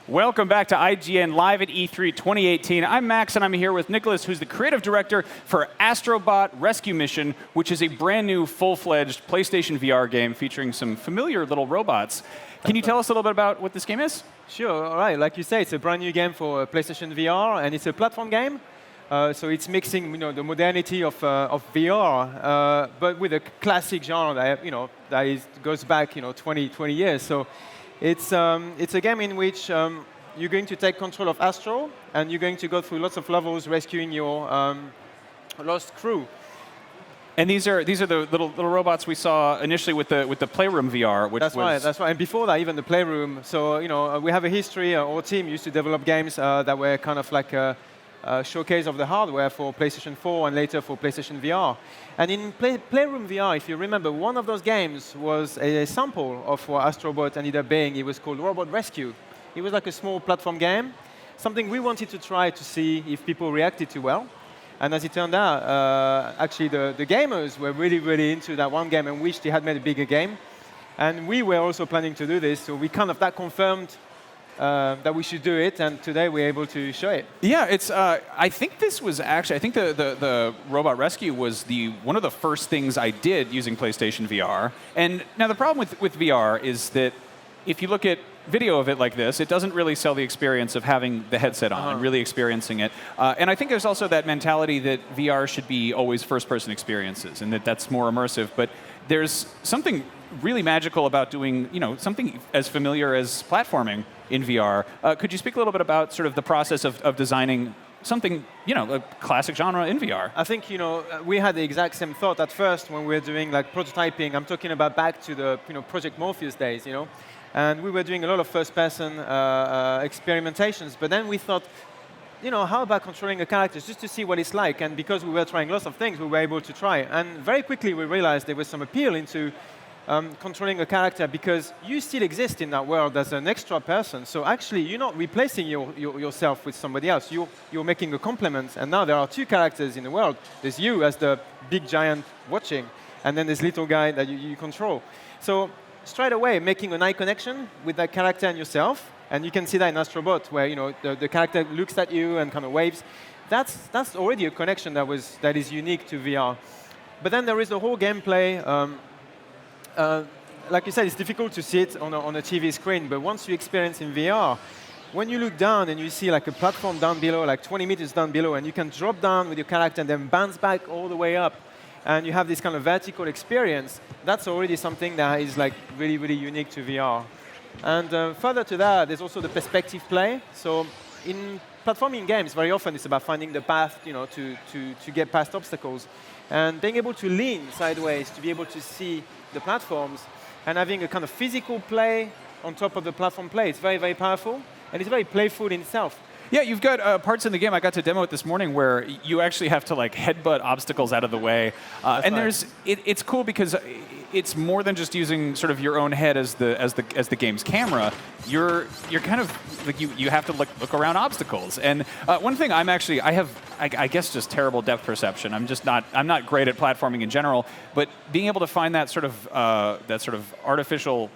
Welcome back to IGN Live at E3 2018. I'm Max, and I'm here with Nicolas, who's the creative director for Astro Bot Rescue Mission, which is a brand new, full-fledged PlayStation VR game featuring some familiar little robots. Can you tell us a little bit about what this game is? Sure, all right. Like you say, it's a brand new game for PlayStation VR, and it's a platform game. So it's mixing, the modernity of VR, but with a classic genre that goes back, 20 years. So it's a game in which you're going to take control of Astro, and you're going to go through lots of levels rescuing your lost crew. And these are the little robots we saw initially with the Playroom VR, which that's right. And before that, even the Playroom. So we have a history. Our team used to develop games that were kind of like a showcase of the hardware for PlayStation 4 and later for PlayStation VR. And in Playroom VR, if you remember, one of those games was a sample of what Astro Bot ended up being. It was called Robot Rescue. It was like a small platform game, something we wanted to try to see if people reacted to well. And as it turned out, actually the gamers were really into that one game and wished they had made a bigger game. And we were also planning to do this, so we that confirmed that we should do it, and today we're able to show it. Yeah, it's. I think this was actually. I think the Robot Rescue was one of the first things I did using PlayStation VR. And now the problem with VR is that if you look at video of it like this, it doesn't really sell the experience of having the headset on and really experiencing it. And I think there's also that mentality that VR should be always first-person experiences, and that's more immersive. But there's something really magical about doing, something as familiar as platforming in VR. Could you speak a little bit about sort of the process of designing something, a classic genre in VR? I think, we had the exact same thought at first when we were doing like prototyping. I'm talking about back to the, Project Morpheus days, And we were doing a lot of first-person experimentations. But then we thought, how about controlling a character just to see what it's like? And because we were trying lots of things, we were able to try. And very quickly we realized there was some appeal into controlling a character, because you still exist in that world as an extra person. So actually, you're not replacing yourself with somebody else. You're making a complement. And now there are two characters in the world. There's you as the big giant watching, and then this little guy that you control. So straight away, making an eye connection with that character and yourself. And you can see that in Astro Bot, where the character looks at you and kind of waves. That's already a connection that is unique to VR. But then there is the whole gameplay. Like you said, it's difficult to see it on a TV screen, but once you experience in VR, when you look down and you see like a platform down below, like 20 meters down below, and you can drop down with your character and then bounce back all the way up, and you have this kind of vertical experience, that's already something that is like really unique to VR. And further to that, there's also the perspective play. So in platforming games, very often it's about finding the path, to get past obstacles, and being able to lean sideways to be able to see the platforms, and having a kind of physical play on top of the platform play. It's very powerful, and it's very playful in itself. Yeah, you've got parts in the game, I got to demo it this morning, where you actually have to like headbutt obstacles out of the way. And right. It's cool because it's more than just using sort of your own head as the game's camera. You're kind of like you have to look around obstacles. And one thing I guess just terrible depth perception. I'm not great at platforming in general, but being able to find that sort of artificial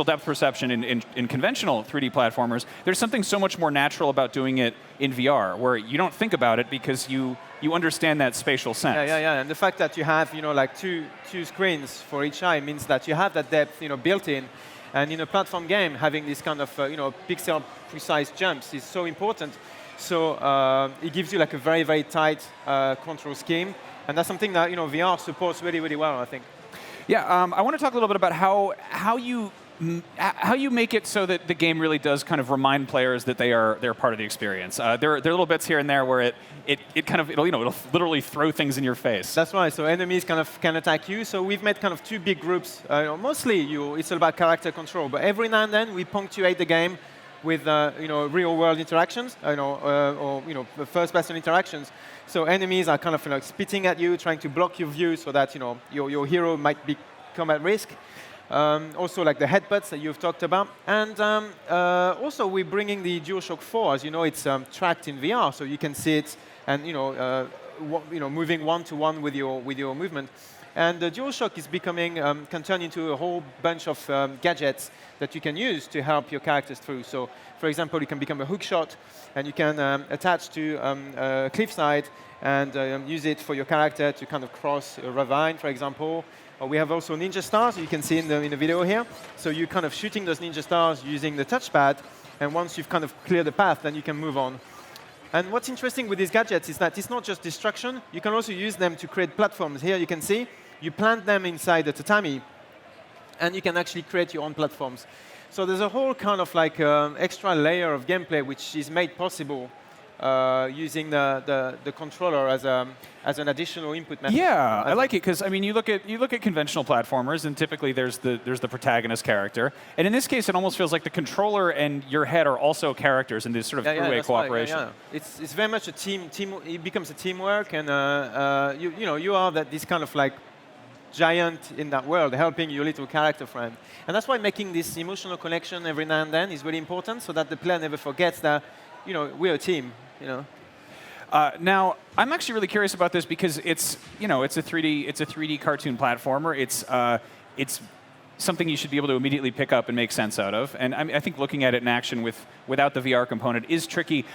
depth perception in conventional 3D platformers, there's something so much more natural about doing it in VR, where you don't think about it because you understand that spatial sense. Yeah. And the fact that you have, like two screens for each eye means that you have that depth, built in. And in a platform game, having this kind of, pixel-precise jumps is so important. So it gives you like a very tight control scheme, and that's something that VR supports really well, I think. Yeah, I want to talk a little bit about how you make it so that the game really does kind of remind players that they're part of the experience. There are little bits here and there where it'll literally throw things in your face. That's right. So enemies can attack you. So we've made kind of two big groups. Mostly it's all about character control, but every now and then we punctuate the game with real-world interactions, or first-person interactions. So enemies are kind of spitting at you, trying to block your view, so that your hero might become at risk. Also, like the headbutts that you've talked about, and also we're bringing the DualShock 4. As you know, it's tracked in VR, so you can see it and moving one-to-one with your movement. And the DualShock is becoming, can turn into a whole bunch of gadgets that you can use to help your characters through. So, for example, you can become a hookshot, and you can attach to a cliffside and use it for your character to kind of cross a ravine, for example. We have also ninja stars, you can see in the video here. So you're kind of shooting those ninja stars using the touchpad, and once you've kind of cleared the path, then you can move on. And what's interesting with these gadgets is that it's not just destruction, you can also use them to create platforms. Here you can see, you plant them inside the tatami, and you can actually create your own platforms. So there's a whole kind of like extra layer of gameplay which is made possible using the controller as an additional input method. Yeah, I like it because I mean, you look at conventional platformers, and typically there's the protagonist character, and in this case, it almost feels like the controller and your head are also characters in this sort of three-way cooperation. Right, it's very much a team. It becomes a teamwork, and you are this kind of like giant in that world, helping your little character friend, and that's why making this emotional connection every now and then is really important, so that the player never forgets that we're a team. Now, I'm actually really curious about this because it's a 3D cartoon platformer. It's something you should be able to immediately pick up and make sense out of. And I think looking at it in action without the VR component is tricky.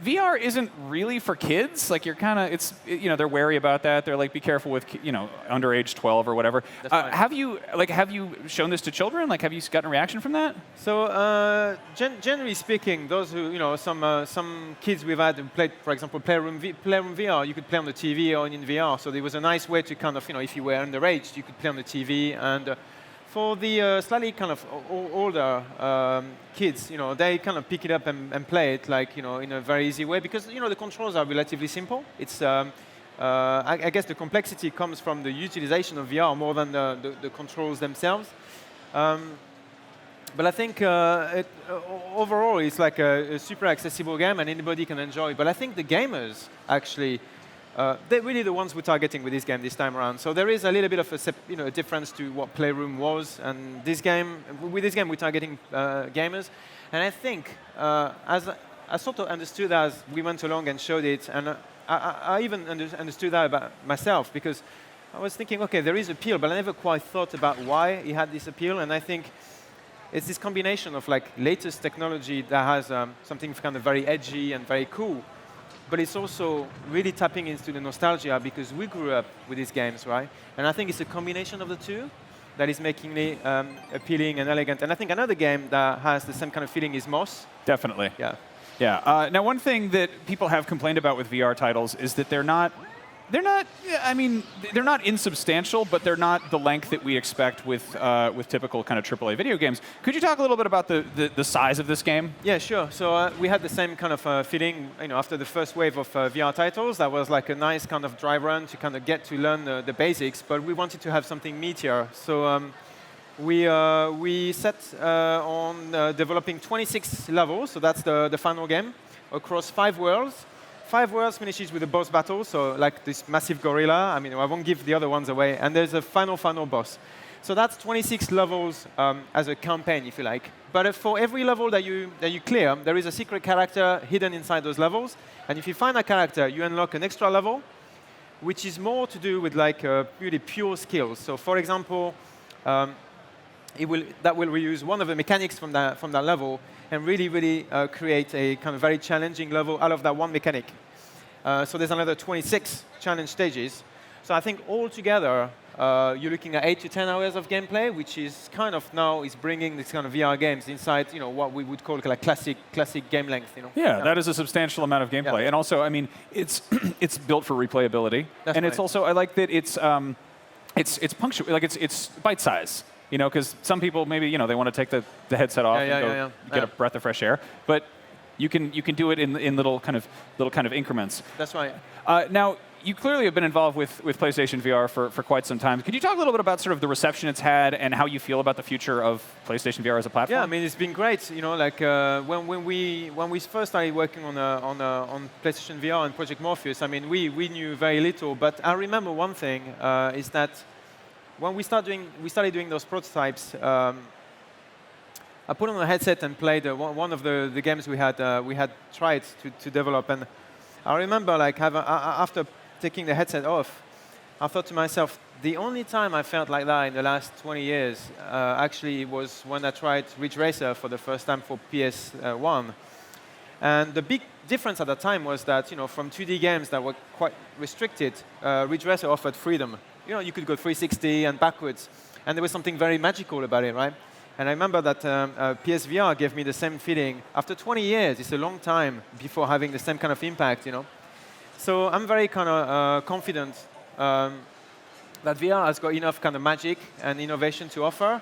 VR isn't really for kids. Like they're wary about that. They're like, be careful with under age 12 or whatever. Have you shown this to children? Like, have you gotten a reaction from that? So generally speaking, those who some kids we've had who played, for example, Playroom VR, you could play on the TV or in VR. So there was a nice way to kind of if you were underage, you could play on the TV. And for the slightly kind of older kids, they kind of pick it up and play it like in a very easy way because the controls are relatively simple. It's I guess the complexity comes from the utilization of VR more than the controls themselves. But I think overall it's like a super accessible game and anybody can enjoy it. But I think the gamers actually. They're really the ones we're targeting with this game this time around. So there is a little bit of a difference to what Playroom was, and with this game we're targeting gamers. And I think as I sort of understood as we went along and showed it, and I even understood that about myself because I was thinking, okay, there is appeal, but I never quite thought about why it had this appeal. And I think it's this combination of like latest technology that has something kind of very edgy and very cool. But it's also really tapping into the nostalgia because we grew up with these games, right? And I think it's a combination of the two that is making it appealing and elegant. And I think another game that has the same kind of feeling is Moss. Definitely. Yeah. Yeah. Now, one thing that people have complained about with VR titles is that they're not insubstantial, but they're not the length that we expect with typical kind of AAA video games. Could you talk a little bit about the size of this game? Yeah, sure. So we had the same kind of feeling, after the first wave of VR titles. That was like a nice kind of dry run to kind of get to learn the basics, but we wanted to have something meatier. So we set on developing 26 levels. So that's the final game across 5 worlds. 5 worlds finishes with a boss battle, so like this massive gorilla. I mean, I won't give the other ones away. And there's a final boss. So that's 26 levels as a campaign, if you like. But for every level that you clear, there is a secret character hidden inside those levels. And if you find that character, you unlock an extra level, which is more to do with like really pure skills. So for example, that will reuse one of the mechanics from that level and really create a kind of very challenging level out of that one mechanic. So there's another 26 challenge stages. So I think altogether, you're looking at 8 to 10 hours of gameplay, which is kind of now is bringing this kind of VR games inside, what we would call like classic game length. Yeah, that is a substantial amount of gameplay, and also, I mean, it's built for replayability, and it's also I like that it's punctual, like it's bite size. Because some people maybe they want to take the headset off and go get a breath of fresh air, but you can do it in little kind of increments. That's right. Now, you clearly have been involved with PlayStation VR for quite some time. Could you talk a little bit about sort of the reception it's had and how you feel about the future of PlayStation VR as a platform? Yeah, I mean it's been great. Like when we first started working on PlayStation VR and Project Morpheus, I mean we knew very little, but I remember one thing is that. When we started doing those prototypes, I put on a headset and played one of the games we had tried to develop. And I remember, like, after taking the headset off, I thought to myself, the only time I felt like that in the last 20 years actually was when I tried Ridge Racer for the first time for PS1. And the big difference at the time was that, from 2D games that were quite restricted, Ridge Racer offered freedom. You could go 360 and backwards, and there was something very magical about it, right? And I remember that PSVR gave me the same feeling. After 20 years, it's a long time before having the same kind of impact, So I'm very kind of confident that VR has got enough kind of magic and innovation to offer,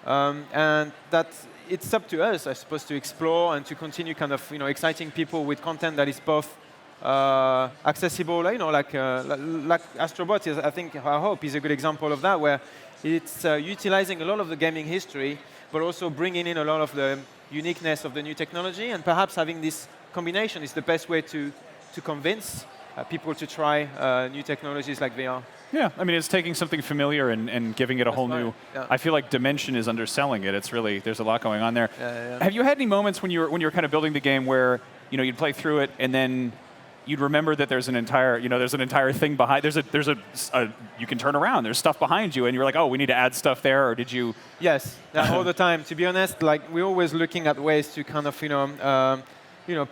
and that it's up to us, I suppose, to explore and to continue kind of exciting people with content that is both accessible, like Astro Bot is, I hope, is a good example of that, where it's utilizing a lot of the gaming history, but also bringing in a lot of the uniqueness of the new technology, and perhaps having this combination is the best way to convince people to try new technologies like VR. Yeah, I mean, it's taking something familiar and giving it a whole new. Yeah. I feel like dimension is underselling it. It's really, there's a lot going on there. Yeah. Have you had any moments when you were kind of building the game where you'd play through it and then you'd remember that there's an entire thing behind. There's a you can turn around. There's stuff behind you, and you're like, oh, we need to add stuff there, or did you? Yes, all the time. To be honest, like we're always looking at ways to kind of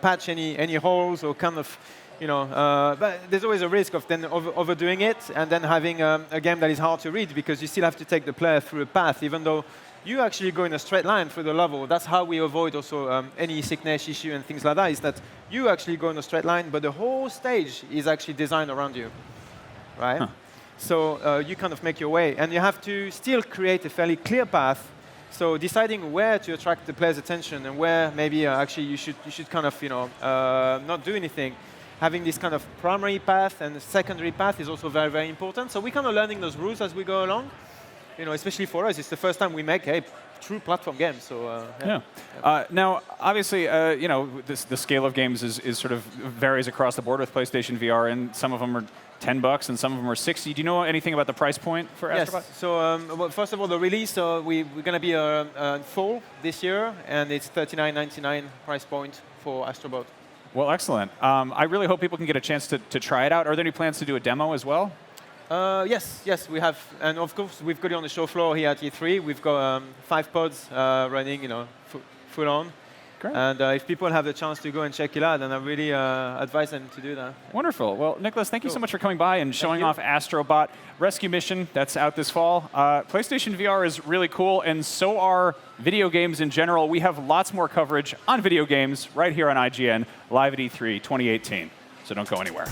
patch any holes or kind of. But there's always a risk of then overdoing it and then having a game that is hard to read because you still have to take the player through a path, even though you actually go in a straight line through the level. That's how we avoid also any sickness issue and things like that, is that you actually go in a straight line, but the whole stage is actually designed around you, right? Huh. So you kind of make your way, and you have to still create a fairly clear path. So deciding where to attract the player's attention and where maybe actually you should kind of not do anything. Having this kind of primary path and secondary path is also very, very important. So we're kind of learning those rules as we go along. Especially for us, it's the first time we make a true platform game. So now, obviously, the scale of games is sort of varies across the board with PlayStation VR, and some of them are $10 and some of them are $60. Do you know anything about the price point for Astro Bot? Yes. So well, first of all, the release. So we're going to be fall this year, and it's $39.99 price point for Astro Bot. Well, excellent. I really hope people can get a chance to try it out. Are there any plans to do a demo as well? Yes, we have. And of course, we've got it on the show floor here at E3. We've got 5 pods running, full on. Great. And if people have the chance to go and check it out, then I really advise them to do that. Wonderful. Well, Nicolos, thank you so much for coming by and showing off Astro Bot Rescue Mission. That's out this fall. PlayStation VR is really cool, and so are video games in general. We have lots more coverage on video games right here on IGN, live at E3 2018. So don't go anywhere.